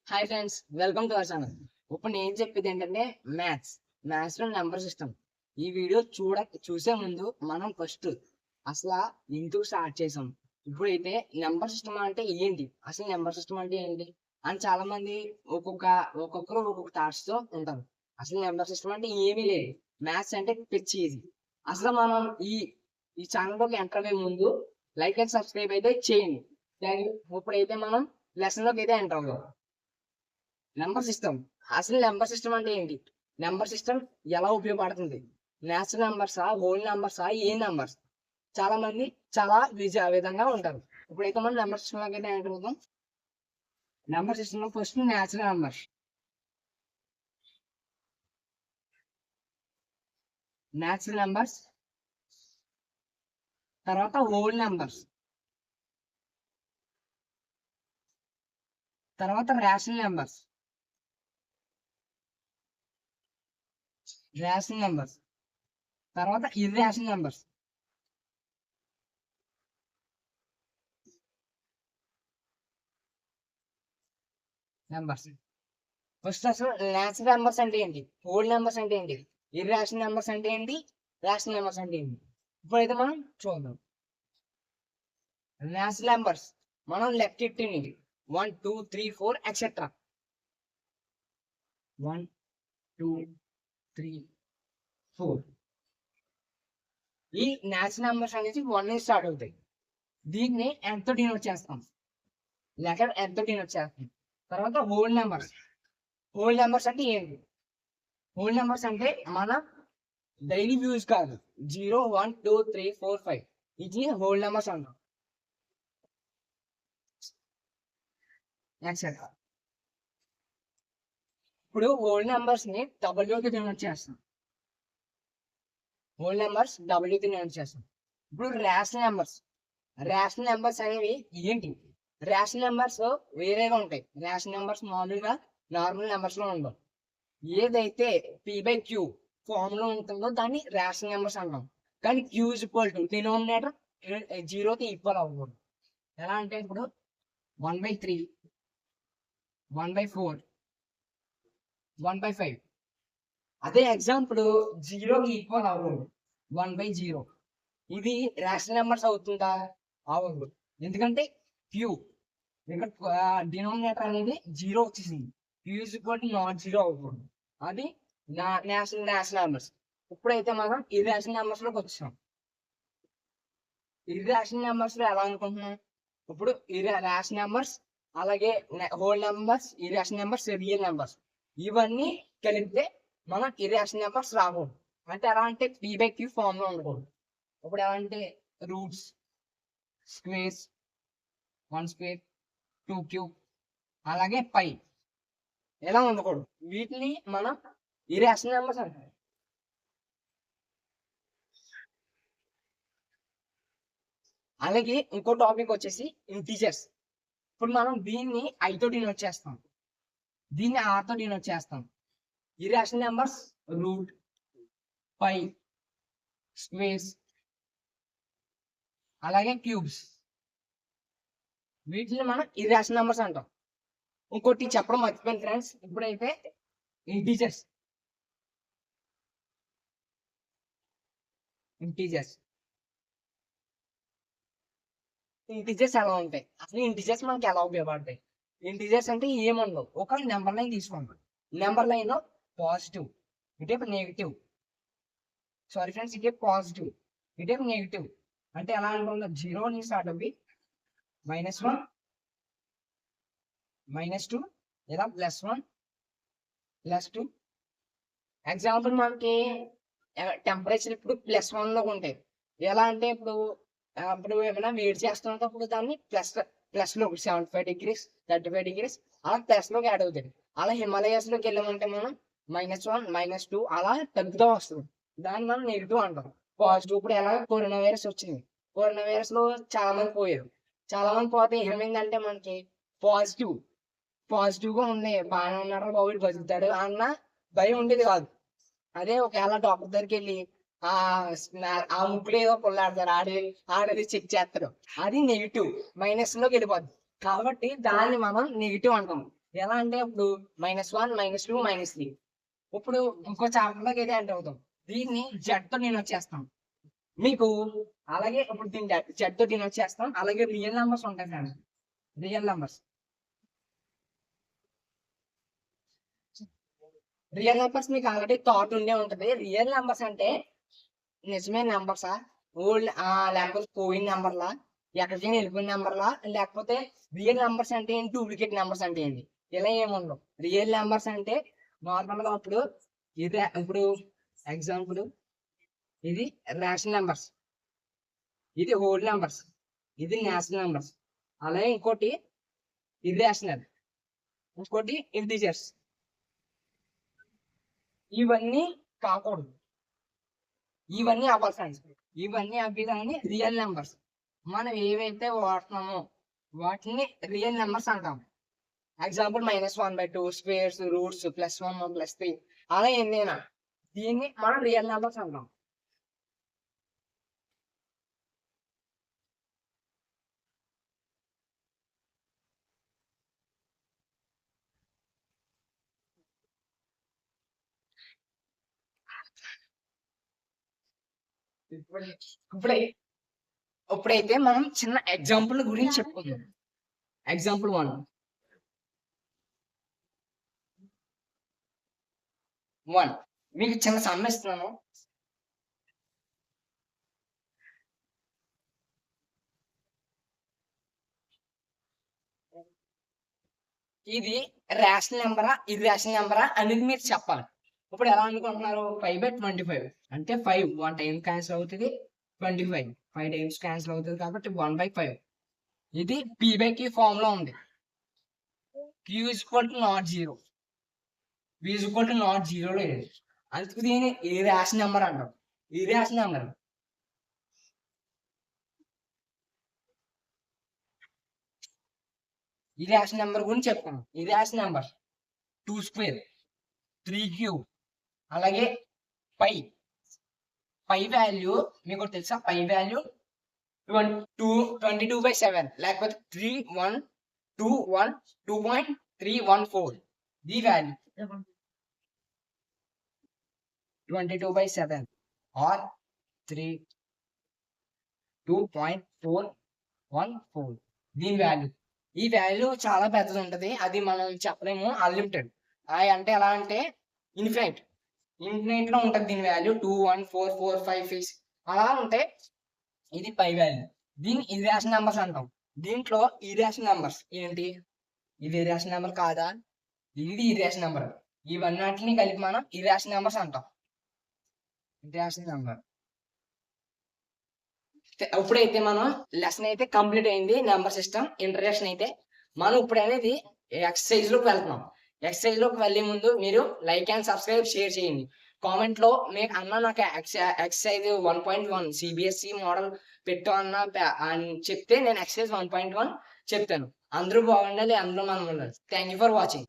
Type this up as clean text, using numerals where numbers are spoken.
Hi friends, welcome to our channel. ఇప్పుడు నేను చెప్పేది ఏంటంటే మ్యాథ్స్ లో నెంబర్ సిస్టమ్. ఈ వీడియో చూసే ముందు మనం ఫస్ట్ అసలు ఎందుకు స్టార్ట్ చేసాం, ఇప్పుడైతే నెంబర్ సిస్టమ్ అంటే ఏంటి, అసలు నెంబర్ సిస్టమ్ అంటే ఏంటి అని చాలా మంది ఒక్కొక్కరు ఒక్కొక్క థాట్స్ తో ఉంటారు. అసలు నెంబర్ సిస్టమ్ అంటే ఏమీ లేదు, మ్యాథ్స్ అంటే పిచ్చి ఇది. అసలు మనం ఈ ఈ ఛానల్లోకి ఎంటర్ అయ్యే ముందు లైక్ అండ్ సబ్స్క్రైబ్ అయితే చేయండి. ఇప్పుడైతే మనం లెసన్ లోకి అయితే ఎంటర్ అవుతాం. నెంబర్ సిస్టమ్, అసలు నెంబర్ సిస్టమ్ అంటే ఏంటి, నెంబర్ సిస్టమ్ ఎలా ఉపయోగపడుతుంది, నేచురల్ నెంబర్సా, హోల్ నెంబర్సా, ఏ నెంబర్స్, చాలా మంది చాలా విధంగా ఉంటారు. ఇప్పుడైతే మనం నెంబర్ సిస్టమ్ లోకి అయితే ఎంటర్ అవుతాం. నెంబర్ సిస్టమ్ లో ఫస్ట్ నేచురల్ నెంబర్స్, తర్వాత హోల్ నెంబర్స్, తర్వాత రేషనల్ నెంబర్స్, తర్వాత ఇర్రేషనల్ నెంబర్స్. ఫస్ట్ అసలు నేచురల్ నెంబర్స్ అంటే ఏంటి, హోల్ నెంబర్స్ అంటే ఏంటి, ఇర్రేషనల్ నెంబర్స్ అంటే ఏంటి, రేషనల్ నెంబర్స్ అంటే ఏంటి, ఇప్పుడైతే మనం చూద్దాం. నేచురల్ నెంబర్స్ మనం లెఫ్ట్ ఎట్టింది 1 2 3 4 ఎక్సెట్రా. 1 2 3 4 ఈ నేచురల్ నెంబర్స్ అనేది 1 నుంచి స్టార్ట్ అవుతాయి. దీన్ని ఎంతో డినోట్ చేస్తాం, లేక ఎంతో డినోట్ చేస్తాం. తర్వాత హోల్ నెంబర్స్ అంటే ఏంటి, హోల్ నెంబర్స్ అంటే మన డైలీ వ్యూస్ కాదు, 0 1 2 3 4 5 ఇది హోల్ నెంబర్స్ అంటాం. ఇప్పుడు హోల్ నెంబర్స్ ని డబ్ల్యూకి డినోట్ చేస్తాం, ఇప్పుడు రేషనల్ నెంబర్స్ అనేవి ఏంటి, రేషనల్ నెంబర్స్ వేరేగా ఉంటాయి. రేషనల్ నెంబర్స్ మామూలుగా నార్మల్ నెంబర్స్ లో ఉండవు. ఏదైతే p/q ఫామ్ లో ఉంటుందో దాన్ని రేషనల్ నెంబర్స్ అంటాం. కానీ q = డినోమినేటర్ 0కి ఈక్వల్ అవ్వకూడదు. ఎలా అంటే ఇప్పుడు 1/3 1/4 1/5 అదే ఎగ్జాంపుల్ 0కి ఈక్వల్ అవ్వకూడదు, 1/0. ఇది రేషనల్ నెంబర్స్ అవుతుందా, అవ్వదు. ఎందుకంటే q ఇక్కడ డినోమినేటర్ అనేది 0 వచ్చేసింది, q నాట్ 0 అవ్వకూడదు. అది నేషనల్ నెంబర్స్. ఇప్పుడైతే మనం ఇర్రేషనల్ నెంబర్స్ లోకి వచ్చాం. ఇర్రేషనల్ నెంబర్స్ లో ఎలా అనుకుంటున్నాం, ఇప్పుడు రేషనల్ నెంబర్స్, అలాగే whole numbers, irrational numbers, real numbers ఇవన్నీ కలిపితే మనం ఇర్రేషనల్ నెంబర్స్ రాకూడదు. అంటే ఎలా అంటే p/q ఫామ్ లో ఉండకూడదు. ఇప్పుడు ఎలా అంటే రూట్స్, స్క్వేర్స్, 1 స్క్వేర్, 2 క్యూబ్, అలాగే పై ఎలా ఉండకూడదు. వీటిని మనం ఇర్రేషనల్ నెంబర్స్ అంటారు. అలాగే ఇంకో టాపిక్ వచ్చేసి ఇంటీజర్స్. ఇప్పుడు మనం దీన్ని i తో డినోట్ చేస్తాం, దీన్ని r తో డినోట్ చేస్తాం. ఇర్రేషనల్ నెంబర్స్ రూట్, పై, స్క్వేర్స్, అలాగే క్యూబ్స్, వీటిని మనం ఇర్రేషనల్ నెంబర్స్ అంటాం. ఇంకోటి చెప్పడం మర్చిపోయింది ఫ్రెండ్స్, ఇప్పుడైతే ఇంటీజర్స్ ఎలా ఉంటాయి, అసలు ఇంటీజర్స్ మనకి ఎలా ఉపయోగపడతాయి. ఇంటీజర్స్ అంటే ఏమన్నావు, ఒక నెంబర్ లైన్ తీసుకోండి. నెంబర్ లైన్ పాజిటివ్, ఇటే నెగిటివ్, సారీ ఫ్రెండ్స్, ఇటే పాజిటివ్, ఇటే నెగిటివ్. అంటే ఎలా అనుకుందాం, 0 నుంచి స్టార్ట్ అవ్వి -1 -2 లేదా +1 +2. ఎగ్జాంపుల్ మనకి టెంపరేచర్ ఇప్పుడు +1 లో ఉంటాయి. ఎలా అంటే ఇప్పుడు ఏమైనా వేడి చేస్తున్నప్పుడు దాన్ని ప్లస్ లో 75 degrees 35 degrees అలా ప్లస్ లోకి యాడ్ అవుతుంది. అలా హిమాలయాస్ లోకి వెళ్ళామంటే మనం -1 -2 అలా తగ్గుతూ వస్తుంది. దాన్ని మనం నెగిటివ్ అంటాం. పాజిటివ్ ఇప్పుడు ఎలా కరోనా వైరస్ వచ్చింది, కరోనా వైరస్ లో చాలా మంది పోయారు. చాలా మంది పోతే ఏమైందంటే మనకి పాజిటివ్ గా ఉంది, బాగానే ఉన్నాడు బాబు బతుకుతాడు అన్న భయం ఉండేది కాదు. అదే ఒకవేళ డాక్టర్ దగ్గరికి వెళ్ళి ఆ ముక్కులు ఏదో పొల్లాడతారు, ఆడేది చెక్ చేస్తారు, అది నెగిటివ్ మైనస్ లోకి వెళ్ళిపోద్ది. కాబట్టి దాన్ని మనం నెగిటివ్ అంటాం. ఎలా అంటే ఇప్పుడు -1 -2 -3. ఇప్పుడు ఇంకో చాప్టర్లోకి అయితే ఎంటర్ అవుతాం. దీన్ని జెడ్ తో నేను వచ్చేస్తాం మీకు. అలాగే ఇప్పుడు దీన్ని జెడ్ తో దీన్ని వచ్చేస్తాం. అలాగే రియల్ నెంబర్స్ ఉంటాయి ఫ్రెండ్స్. రియల్ నెంబర్స్ మీకు ఆల్రెడీ థాట్ ఉండే ఉంటది. రియల్ నెంబర్స్ అంటే నిజమైన నెంబర్సా, ఓల్డ్ లేకపోతే పోయిన నెంబర్లా, ఎక్కడికైనా వెళ్ళిపోయిన నెంబర్లా, లేకపోతే రియల్ నెంబర్స్ అంటే ఏంటి, డూప్లికేట్ నెంబర్స్ అంటే ఏంటి, ఇలా ఏముండవు. రియల్ నెంబర్స్ అంటే నార్మల్ గా ఇప్పుడు ఇదే, ఇప్పుడు ఎగ్జాంపుల్ ఇది రేషన్ నెంబర్స్, ఇది హోల్ నెంబర్స్, ఇది నేషనల్ నెంబర్స్. అలాగే ఇంకోటి ఇది రేషనల్, ఇంకోటి ఇంటీజర్స్. ఇవన్నీ కాకూడదు, ఇవన్నీ అవ్వాలి. ఇవన్నీ అవ్వడాన్ని రియల్ నెంబర్స్. మనం ఏవైతే వాడుతున్నామో వాటిని రియల్ నెంబర్స్ అంటాం. ఎగ్జాంపుల్ -1/2, స్క్వేర్స్, రూట్స్, +1 +3 అలా ఎన్నైనా దీన్ని మనం రియల్ నెంబర్స్ అంటాం. ఇప్పుడైతే మనం చిన్న ఎగ్జాంపుల్ గురించి చెప్పుకుందాం. ఎగ్జాంపుల్ 1 మీకు చిన్న సమ్ ఇస్తున్నాను. ఇది రేషనల్ నెంబరా, ఇది రేషనల్ నెంబరా అనేది మీరు చెప్పాలి. ఇప్పుడు ఎలా అనుకుంటున్నారు, 5/25 అంటే 5 1 టైం క్యాన్సిల్ అవుతుంది, 25 5 టైమ్స్ క్యాన్సిల్ అవుతుంది కాబట్టి 1/5. ఇది p/q ఫామ్ లో ఉంది. q = ≠0, v = లేదు. అందుకు దీన్ని ఏ రేషనల్ నెంబర్ అంటాం. ఈ రేషనల్ నెంబర్ ఈ రేషనల్ నెంబర్ గురించి చెప్తాను. ఈ రేషనల్ నెంబర్ 2² 3³ అలాగే పై వాల్యూ మీకు తెలుసా, పై వాల్యూ 22/7 లేకపోతే 2.314. ది వాల్యూ 22/7 ఆర్ 2.414 దీని వాల్యూ. ఈ వాల్యూ చాలా పెద్దది ఉంటది, అది మనం చెప్పలేము. అన్లిమిటెడ్ అంటే ఎలా అంటే ఇన్ఫినైట్ లో ఉంటది దీని వాల్యూ. 2 1 4 4 5 6 అలా ఉంటే ఇది పై వాల్యూ. దీన్ని ఇర్రేషనల్ నెంబర్స్ అంటాం. దీంట్లో ఇర్రేషనల్ నెంబర్స్ ఏంటి, ఇది ఇర్రేషనల్ నెంబర్ కాదా, ఇది ఇర్రేషనల్ నెంబర్, ఇవన్నిటిని కలిపి మనం ఇర్రేషనల్ నెంబర్స్ అంటాం. Irrational number. ఇప్పుడైతే మనం లెసన్ అయితే కంప్లీట్ అయింది, నెంబర్ సిస్టమ్ ఇంట్రడక్షన్ అయితే. మనం ఇప్పుడు అనేది ఎక్సర్సైజ్ లోకి వెళ్తున్నాం. ఎక్సర్సైజ్ లోకి వెళ్ళే ముందు మీరు లైక్ అండ్ సబ్స్క్రైబ్, షేర్ చేయండి. కామెంట్ లో మీకు నాకు ఎక్సర్సైజ్ 1.1 CBSE మోడల్ పెట్టు అని చెప్తే నేను ఎక్సర్సైజ్ 1.1 చెప్తాను. అందరూ బాగుండాలి, అందరూ మనం ఉండాలి. Thank you for watching.